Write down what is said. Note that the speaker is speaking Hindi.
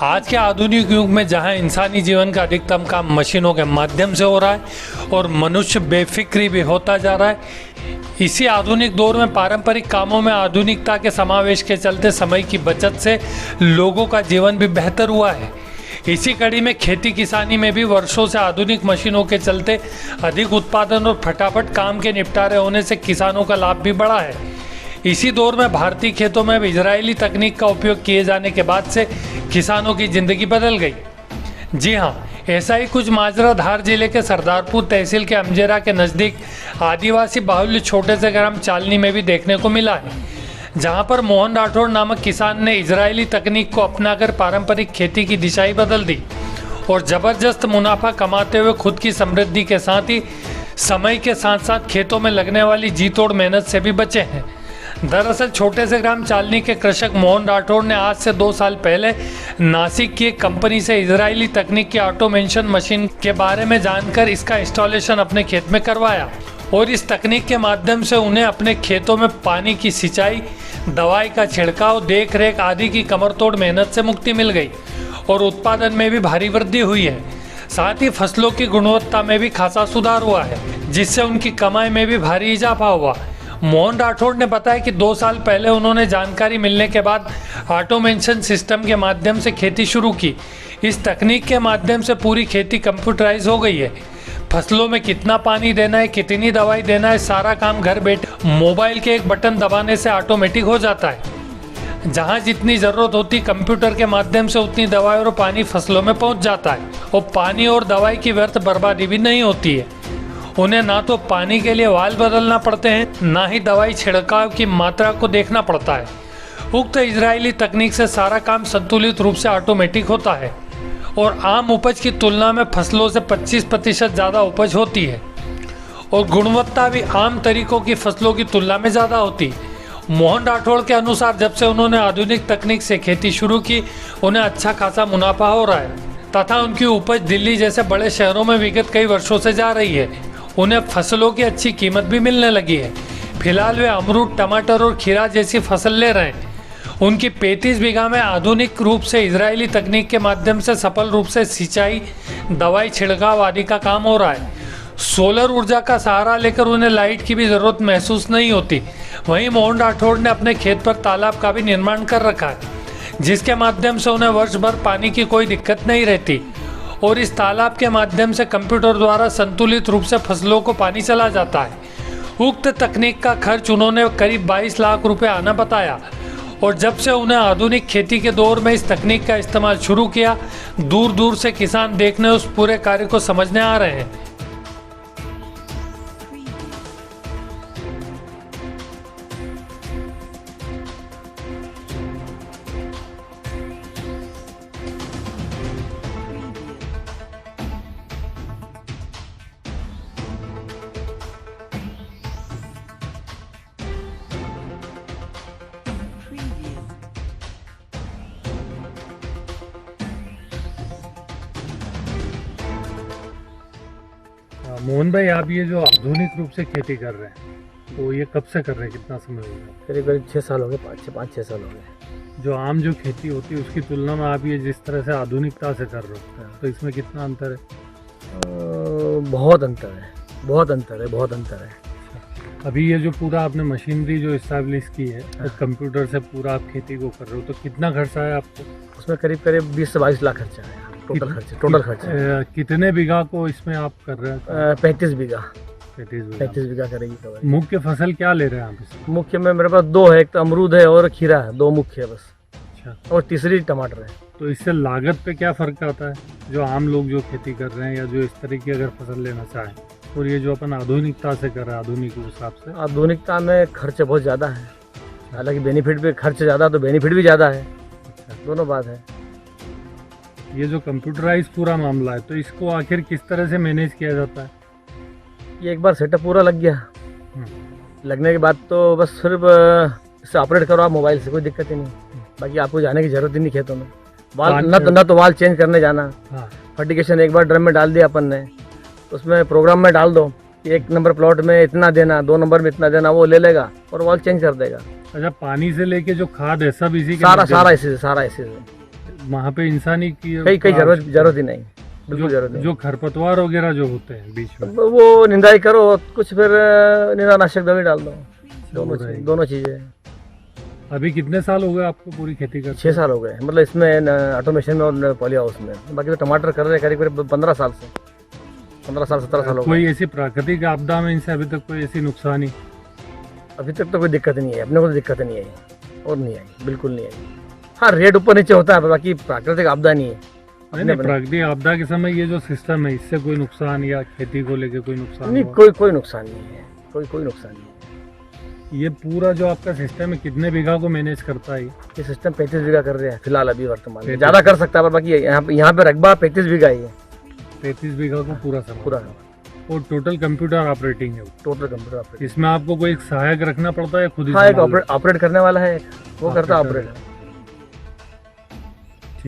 आज के आधुनिक युग में जहां इंसानी जीवन का अधिकतम काम मशीनों के माध्यम से हो रहा है और मनुष्य बेफिक्री भी होता जा रहा है, इसी आधुनिक दौर में पारंपरिक कामों में आधुनिकता के समावेश के चलते समय की बचत से लोगों का जीवन भी बेहतर हुआ है। इसी कड़ी में खेती किसानी में भी वर्षों से आधुनिक मशीनों के चलते अधिक उत्पादन और फटाफट काम के निपटारे होने से किसानों का लाभ भी बढ़ा है। इसी दौर में भारतीय खेतों में अब इजरायली तकनीक का उपयोग किए जाने के बाद से किसानों की ज़िंदगी बदल गई। जी हाँ, ऐसा ही कुछ माजरा धार जिले के सरदारपुर तहसील के अमजेरा के नज़दीक आदिवासी बाहुल्य छोटे से ग्राम चालनी में भी देखने को मिला है, जहां पर मोहन राठौड़ नामक किसान ने इजरायली तकनीक को अपनाकर पारंपरिक खेती की दिशा ही बदल दी और ज़बरदस्त मुनाफा कमाते हुए खुद की समृद्धि के साथ ही समय के साथ साथ खेतों में लगने वाली जी तोड़ मेहनत से भी बचे हैं। दरअसल छोटे से ग्राम चालनी के कृषक मोहन राठौड़ ने आज से 2 साल पहले नासिक की एक कंपनी से इजरायली तकनीक की ऑटोमेशन मशीन के बारे में जानकर इसका इंस्टॉलेशन अपने खेत में करवाया और इस तकनीक के माध्यम से उन्हें अपने खेतों में पानी की सिंचाई, दवाई का छिड़काव, देख रेख आदि की कमरतोड़ मेहनत से मुक्ति मिल गई और उत्पादन में भी भारी वृद्धि हुई है। साथ ही फसलों की गुणवत्ता में भी खासा सुधार हुआ है, जिससे उनकी कमाई में भी भारी इजाफा हुआ। मोहन राठौड़ ने बताया कि 2 साल पहले उन्होंने जानकारी मिलने के बाद ऑटोमेशन सिस्टम के माध्यम से खेती शुरू की। इस तकनीक के माध्यम से पूरी खेती कंप्यूटराइज हो गई है। फसलों में कितना पानी देना है, कितनी दवाई देना है, सारा काम घर बैठे मोबाइल के एक बटन दबाने से ऑटोमेटिक हो जाता है। जहां जितनी ज़रूरत होती कंप्यूटर के माध्यम से उतनी दवाई और पानी फसलों में पहुंच जाता है और पानी और दवाई की व्यर्थ बर्बादी भी नहीं होती है। उन्हें ना तो पानी के लिए वाल बदलना पड़ते हैं, ना ही दवाई छिड़काव की मात्रा को देखना पड़ता है। उक्त इजरायली तकनीक से सारा काम संतुलित रूप से ऑटोमेटिक होता है और आम उपज की तुलना में फसलों से 25% ज़्यादा उपज होती है और गुणवत्ता भी आम तरीकों की फसलों की तुलना में ज़्यादा होती है। मोहन राठौड़ के अनुसार जब से उन्होंने आधुनिक तकनीक से खेती शुरू की, उन्हें अच्छा खासा मुनाफा हो रहा है तथा उनकी उपज दिल्ली जैसे बड़े शहरों में विगत कई वर्षों से जा रही है। उन्हें फसलों की अच्छी कीमत भी मिलने लगी है। फिलहाल वे अमरूद, टमाटर और खीरा जैसी फसल ले रहे हैं। उनकी 35 बीघा में आधुनिक रूप से इजरायली तकनीक के माध्यम से सफल रूप से सिंचाई, दवाई छिड़काव आदि का काम हो रहा है। सोलर ऊर्जा का सहारा लेकर उन्हें लाइट की भी ज़रूरत महसूस नहीं होती। वहीं मोहन राठौड़ ने अपने खेत पर तालाब का भी निर्माण कर रखा है, जिसके माध्यम से उन्हें वर्ष भर पानी की कोई दिक्कत नहीं रहती और इस तालाब के माध्यम से कंप्यूटर द्वारा संतुलित रूप से फसलों को पानी चला जाता है। उक्त तकनीक का खर्च उन्होंने करीब 22 लाख रुपए आना बताया और जब से उन्हें आधुनिक खेती के दौर में इस तकनीक का इस्तेमाल शुरू किया, दूर दूर से किसान देखने उस पूरे कार्य को समझने आ रहे हैं। मोहन भाई, आप ये जो आधुनिक रूप से खेती कर रहे हैं, तो ये कब से कर रहे हैं, कितना समय हो गया? करीब करीब 6 साल हो गए, 5-6 साल हो गए। जो आम जो खेती होती है उसकी तुलना में आप ये जिस तरह से आधुनिकता से कर रहे हो, तो इसमें कितना अंतर है? बहुत अंतर है, बहुत अंतर है, बहुत अंतर है। अभी ये जो पूरा आपने मशीनरी जो इस्टेब्लिश की है, कंप्यूटर से पूरा आप खेती को कर रहे हो, तो कितना खर्चा है आपको? उसमें करीब करीब 20 से 22 लाख खर्चा है। टोटल खर्चा कितने बीघा को इसमें आप कर रहे हैं? 35 बीघा। 35 बीघा करेगी कवर। मुख्य फसल क्या ले रहे हैं आप इसमें? मुख्य में मेरे पास 2 है, एक तो अमरूद है और खीरा है, 2 मुख्य है बस। अच्छा, और तीसरी टमाटर है। तो इससे लागत पे क्या फर्क आता है, जो आम लोग जो खेती कर रहे हैं या जो इस तरह की अगर फसल लेना चाहें, और ये जो अपन आधुनिकता से कर रहे हैं आधुनिक हिसाब से? आधुनिकता में खर्च बहुत ज़्यादा है, हालांकि बेनिफिट भी, खर्च ज़्यादा तो बेनिफिट भी ज़्यादा है। अच्छा, दोनों बात है। ये जो कंप्यूटराइज पूरा मामला है, तो इसको आखिर किस तरह से मैनेज किया जाता है? ये एक बार सेटअप पूरा लग गया, लगने के बाद तो बस सिर्फ इसे ऑपरेट करो आप मोबाइल से, कोई दिक्कत ही नहीं। बाकी आपको जाने की जरूरत ही नहीं खेतों में। वाल न तो वाल चेंज करने जाना। फर्टिगेशन एक बार ड्रम में डाल दिया अपन ने, उसमें प्रोग्राम में डाल दो, 1 नंबर प्लॉट में इतना देना, 2 नंबर में इतना देना, वो ले लेगा और वाल चेंज कर देगा। अच्छा, पानी से लेके जो खाद है सब इसी के सारा इसी से वहाँ पे इंसानी की कई जरूरत ही नहीं, बिल्कुल जरूरत नहीं। जो खरपतवार वगैरह जो होते हैं बीच में, वो निंदाई करो, कुछ फिर निंदानाशक दवाई डाल दो, रहेगी। दोनों चीजें। अभी कितने साल हो गए आपको पूरी खेती करते? 6 साल हो गए, मतलब इसमें ऑटोमेशन में और पॉली हाउस में। बाकी तो टमाटर कर रहे हैं करीब 15 साल से, 17 साल हो गए। कोई ऐसी प्राकृतिक आपदा में इनसे अभी तक कोई ऐसी नुकसान ही? अभी तक तो कोई दिक्कत नहीं है, अपने को तो दिक्कत नहीं आई और नहीं आई, बिल्कुल नहीं आई। हाँ, रेट ऊपर नीचे होता है, बाकी प्राकृतिक आपदा नहीं है। नहीं, प्राकृतिक आपदा के समय ये जो सिस्टम है इससे कोई नुकसान या खेती को लेके कोई नुकसान नहीं, हुआ? कोई नुकसान नहीं है, कोई नुकसान नहीं है। ये पूरा जो आपका सिस्टम है कितने बीघा को मैनेज करता है? ये सिस्टम 35 बीघा कर रहे हैं फिलहाल, अभी वर्तमान में 35 ज्यादा कर सकता है, पर बाकी यहाँ पे रकबा 35 बीघा ही है, 33 बीघा को पूरा समय पूरा और टोटल कंप्यूटर ऑपरेटिंग है वो। Total computer operate. इसमें आपको कोई एक सहायक रखना पड़ता है खुद ही हाँ, एक संभाल लो? ऑपरेट करने वाला है, वो करता है ऑपरेट।